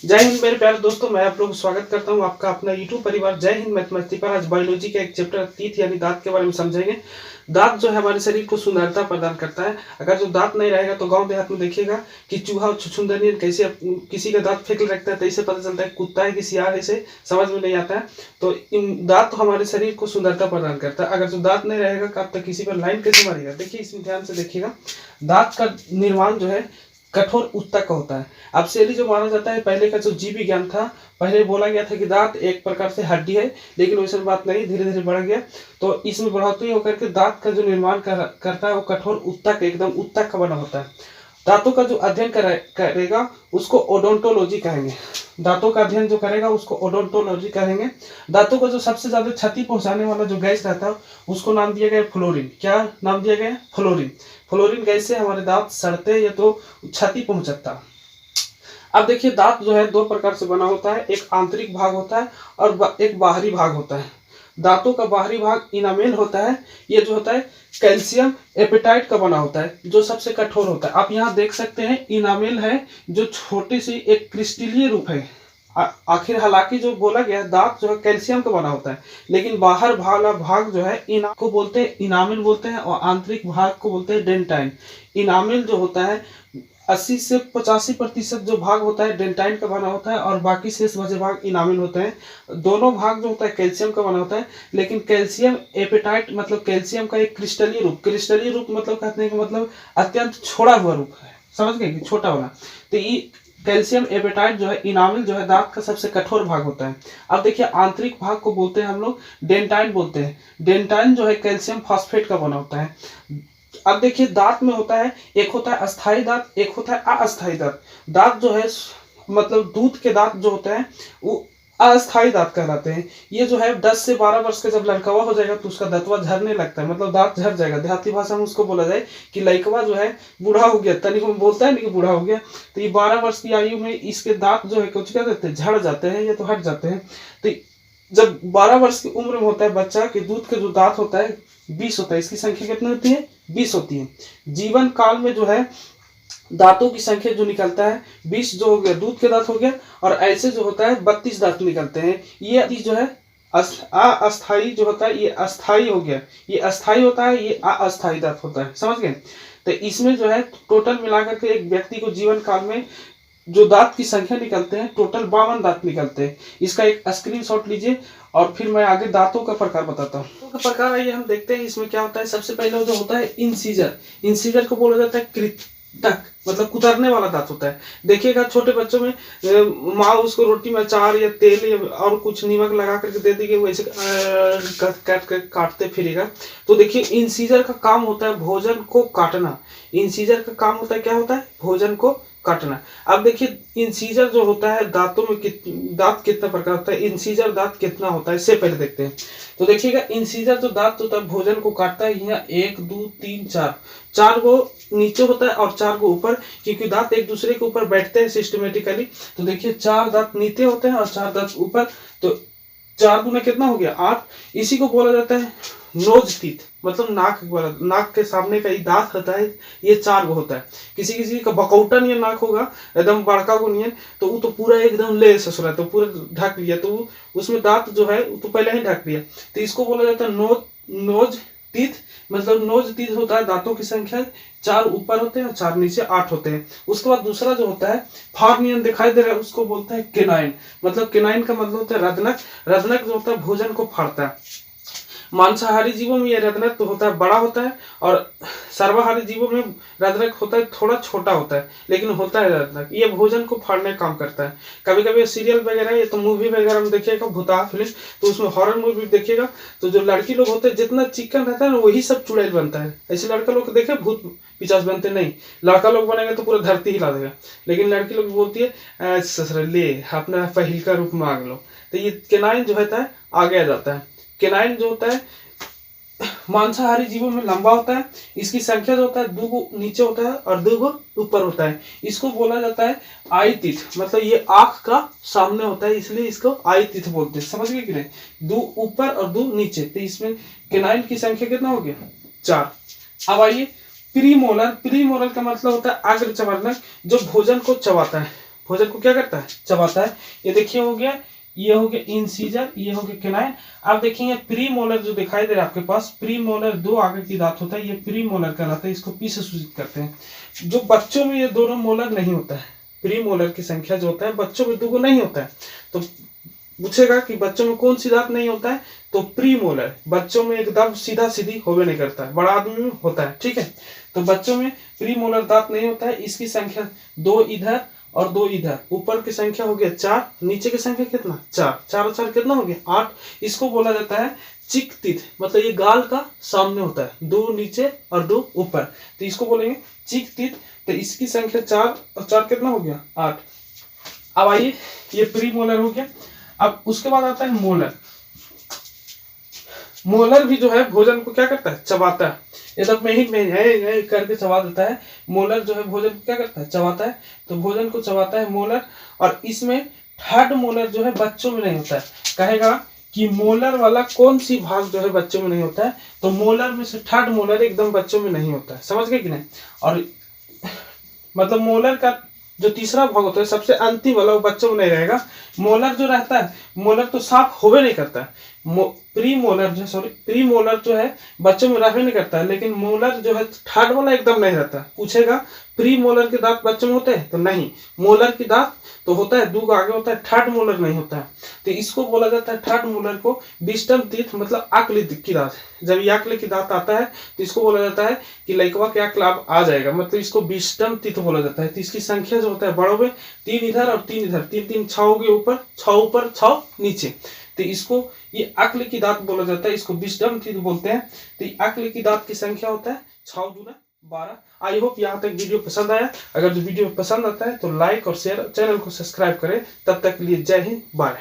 जय हिंद मेरे प्यारे दोस्तों, मैं आप लोगों को स्वागत करता हूं आपका अपना यूट्यूब परिवार जय हिंद मैथमेटिक्स पर। आज बायोलॉजी का एक चैप्टर तीत यानी दांत के बारे में समझेंगे। दांत जो है हमारे शरीर को सुंदरता प्रदान करता है। अगर जो दांत नहीं रहेगा तो गांव देहात में देखिएगा कि चूहा और छुछुंदर कैसे किसी का दांत फेंक रखता है, तो इससे पता चलता है कुत्ता है कि सियार है, इसे समझ में नहीं आता है। तो इन दांत तो हमारे शरीर को सुंदरता प्रदान करता है। अगर जो दांत नहीं रहेगा तो किसी पर लाइन कैसे मारेगा। देखिए इसमें ध्यान से देखिएगा, दांत का निर्माण जो है कठोर ऊतक का होता है। अब शैली जो माना जाता है, पहले का जो जीव विज्ञान था, पहले बोला गया था कि दांत एक प्रकार से हड्डी है, लेकिन वैसे बात नहीं, धीरे धीरे बढ़ गया। तो इसमें बढ़ोतरी होकर के दांत का जो निर्माण करता है वो कठोर ऊतक, एकदम ऊतक का बना होता है। दांतों का जो अध्ययन करेगा उसको ओडोंटोलॉजी कहेंगे। दांतों का अध्ययन जो करेगा उसको ओडोंटोलॉजी कहेंगे। दांतों को जो सबसे ज्यादा क्षति पहुंचाने वाला जो गैस रहता है उसको नाम दिया गया फ्लोरीन। क्या नाम दिया गया? फ्लोरीन। फ्लोरीन गैस से हमारे दांत सड़ते या तो क्षति पहुंचाता। अब देखिए, दांत जो है दो प्रकार से बना होता है, एक आंतरिक भाग होता है और एक बाहरी भाग होता है। दांतों का बाहरी भाग इनामेल होता है। ये जो होता है कैल्शियम एपेटाइट का बना होता है, जो सबसे कठोर होता है। आप यहाँ देख सकते हैं इनामेल है, जो छोटी सी एक क्रिस्टलीय रूप है। आखिर हालांकि जो बोला गया दांत जो है कैल्शियम का बना होता है, लेकिन बाहर वाला भाग जो है इना को बोलते हैं इनामेल बोलते हैं, और आंतरिक भाग को बोलते हैं डेंटाइन। इनामेल जो होता है 80 से 85% जो भाग होता है डेंटाइन का बना होता है, और बाकी शेष बचे भाग इनामिल होते हैं। दोनों भाग जो होता है कैल्शियम का बना होता है, लेकिन कैल्शियम एपेटाइट मतलब कैल्शियम का एक क्रिस्टलीय रूप। क्रिस्टलीय रूप मतलब कहते हैं कि मतलब अत्यंत छोड़ा हुआ रूप है, समझ गए कि छोटा वाला। तो ये कैल्शियम एपेटाइट जो है इनामिल जो है दांत का सबसे कठोर भाग होता है। अब देखिए आंतरिक भाग को बोलते हैं हम लोग डेंटाइन बोलते हैं। डेंटाइन जो है कैल्शियम फॉस्फेट का बना होता है। अब देखिए दांत में होता है, एक होता है अस्थाई दांत, एक होता है अस्थाई दांत। दांत जो है मतलब दूध के दांत जो होते हैं वो अस्थाई दांत कहलाते हैं। ये जो है 10 से 12 वर्ष का जब लड़कवा हो जाएगा तो उसका दांतवा झड़ने लगता है, मतलब दांत झड़ जाएगा। देहाती भाषा में उसको बोला जाए कि लड़कवा जो है बूढ़ा हो गया, तनिक में बोलता है नहीं कि बूढ़ा हो गया। तो ये 12 वर्ष की आयु में इसके दांत जो है कुछ क्या देते हैं, झड़ जाते हैं या तो हट जाते हैं। तो जब 12 वर्ष की उम्र में होता है बच्चा के दूध के जो दांत होता है 20 होता है। इसकी संख्या कितनी होती है? 20 होती है। जीवन काल में जो है दांतों की संख्या जो निकलता है 20 जो हो गया दूध के दांत हो गया, और ऐसे जो होता है 32 दांत निकलते हैं। ये जो है अस्थाई जो होता है ये अस्थाई हो गया, ये अस्थाई होता है, ये अस्थाई दांत होता है, समझ गए। तो इसमें जो है टोटल मिलाकर के एक व्यक्ति को जीवन काल में जो दांत की संख्या निकलते हैं टोटल 52 दांत निकलते हैं। इसका एक स्क्रीनशॉट लीजिए और फिर मैं आगे दांतों का प्रकार बताता हूँ। दांतों का प्रकार आइए हम देखते हैं इसमें क्या होता है। सबसे पहले जो होता है इंसीजर। इंसीजर को बोला जाता है कृतक, मतलब कुतरने वाला दांत होता है। देखिएगा छोटे बच्चों में माँ उसको रोटी में अचार या तेल या और कुछ नमक लगा करके दे देगी, वैसे काटते फिरेगा। तो देखिए इंसीजर का काम होता है भोजन को काटना। इंसीजर का काम होता है, क्या होता है? भोजन को काटना। अब देखिए इंसीजर जो होता है दांतों में दांत कितना प्रकार होता है, इंसीजर दांत कितना होता है इससे पहले देखते हैं। तो देखिएगा इंसीजर जो दांत होता है भोजन को काटता है, यहाँ 1 2 3 4 4 गो नीचे होता है और 4 गो ऊपर, क्योंकि दांत एक दूसरे के ऊपर बैठते हैं सिस्टमेटिकली। तो देखिए 4 दांत नीचे होते हैं और 4 दांत ऊपर, तो 4 गुना कितना हो गया? 8। इसी को बोला जाता है नोज टीथ, मतलब नाक के सामने का ये दांत होता है, ये 4 गो होता है। किसी किसी का बकौटा नहीं नाक होगा एकदम बड़का को नहीं, तो वो तो पूरा एकदम ले ससुरा, तो पूरा ढक लिया, तो उसमें दांत जो है वो तो पहले ही ढक लिया। तो इसको बोला जाता है नोज टीथ। मतलब नोज टीथ होता है दांतों की संख्या 4 ऊपर होते हैं और 4 नीचे 8 होते हैं। उसके बाद दूसरा जो होता है फार्नियन दिखाई दे रहा है, उसको बोलते हैं केनाइन। मतलब केनाइन का मतलब होता है रत्नक। रत्नक जो होता है भोजन को फाड़ता है। मांसाहारी जीवों में यह रत्नक तो होता है बड़ा होता है, और सर्वाहारी जीवों में रत्नक होता है थोड़ा छोटा होता है, लेकिन होता है रत्नक। ये भोजन को फाड़ने का काम करता है। कभी कभी सीरियल वगैरह या तो मूवी वगैरह में देखिएगा भूता फिल्म, तो उसमें हॉरर मूवी देखिएगा तो जो लड़की लोग होते हैं जितना चिकन रहता है ना वही सब चुड़ैल बनता है। ऐसे लड़का लोग देखे भूत पिचास बनते नहीं, लड़का लोग बनेगा तो पूरा धरती हिला देगा, लेकिन लड़की लोग बोलती है ससुर ले अपना पहिल का रूप मांग लो। तो ये केनाइन जो होता है आगे आ जाता है। केनाइन जो होता है मांसाहारी जीवों में लंबा होता है। इसकी संख्या जो होता है 2 गो नीचे होता है और 2 गो ऊपर होता है। इसको बोला जाता है आई तीथ, मतलब ये आंख का सामने होता है इसलिए इसको आई तीथ बोलते हैं, समझ गए कि नहीं? 2 ऊपर और 2 नीचे। तो इसमें केनाइन की संख्या कितना हो गया? 4। अब आइए प्रीमोलर। प्रीमोलर का मतलब होता है अग्र चवर्णक, जो भोजन को चबाता है। भोजन को क्या करता है, चबाता है। ये देखिए हो गया, ये हो गया इंसीजर, ये हो गया कैनाइन। आप देखेंगे प्री मोलर जो दिखाई दे रहा है आपके पास, प्री मोलर 2 आगे की दांत होता है, ये प्री मोलर कहलाता है, इसको पी से सूचित करते हैं। जो बच्चों में ये दोनों मोलर नहीं होता है, प्री मोलर की संख्या जो होता है बच्चों में 2 नहीं होता है। तो पूछेगा कि बच्चों में कौन सी दांत नहीं होता है, तो प्री मोलर। बच्चों में एकदम सीधा सीधी होवे नहीं करता है, बड़ा आदमी में होता है, ठीक है। तो बच्चों में प्री मोलर दांत नहीं होता है। इसकी संख्या 2 इधर और 2 इधर। ऊपर की संख्या हो गया 4, नीचे की संख्या कितना, 4, 4 और 4 कितना हो गया, 8। इसको बोला जाता है चिक टीथ, मतलब ये गाल का सामने होता है, 2 नीचे और 2 ऊपर, तो इसको बोलेंगे चिक टीथ। तो इसकी संख्या 4 और 4 कितना हो गया, 8। अब आइए, ये प्री मोलर हो गया। अब उसके बाद आता है मोलर। मोलर भी जो है भोजन को क्या करता है, चबाता है। एकदम में ही करके चबा देता है। मोलर जो है भोजन को क्या करता है, चबाता है। तो भोजन को चबाता है मोलर। और इसमें थर्ड मोलर जो है बच्चों में नहीं होता है। कहेगा कि मोलर वाला कौन सी भाग जो है बच्चों में नहीं होता है, तो मोलर में से थर्ड मोलर एकदम बच्चों में नहीं होता है। समझ गए कि नहीं। और मतलब मोलर का जो तीसरा भाग होता है सबसे अंतिम वाला, वो बच्चों में नहीं रहेगा। मोलर जो रहता है, मोलर तो साफ होवे नहीं करता है। प्री मोलर जो है बच्चों में रहने नहीं करता है, लेकिन मोलर जो है थर्ड वाला एकदम नहीं रहता है। पूछेगा प्री मोलर के दांत बच्चों में होते हैं, तो नहीं। मोलर की दांत तो होता है, 2 आगे होता है, थर्ड मोलर नहीं होता है। तो इसको बोला जाता है थर्ड मोलर को विस्डम टीथ, मतलब अक्ल की दांत। जब ये अक्ल की दांत आता है तो इसको बोला जाता है कि लड़कवा के अक्ल अब आ जाएगा, मतलब इसको विस्डम टीथ बोला जाता है। तो इसकी संख्या जो होता है बड़ों में 3 इधर और 3 इधर, 3 3 6 के ऊपर, 6 ऊपर 6 नीचे। तो इसको ये अक्ल की दांत बोला जाता है, इसको विस्डम टीथ बोलते हैं। तो अक्ल की दांत की संख्या होता है 6 दूना 12। आई होप यहाँ तक वीडियो पसंद आया। अगर जो वीडियो पसंद आता है तो लाइक और शेयर, चैनल को सब्सक्राइब करें। तब तक के लिए जय हिंद, बाय।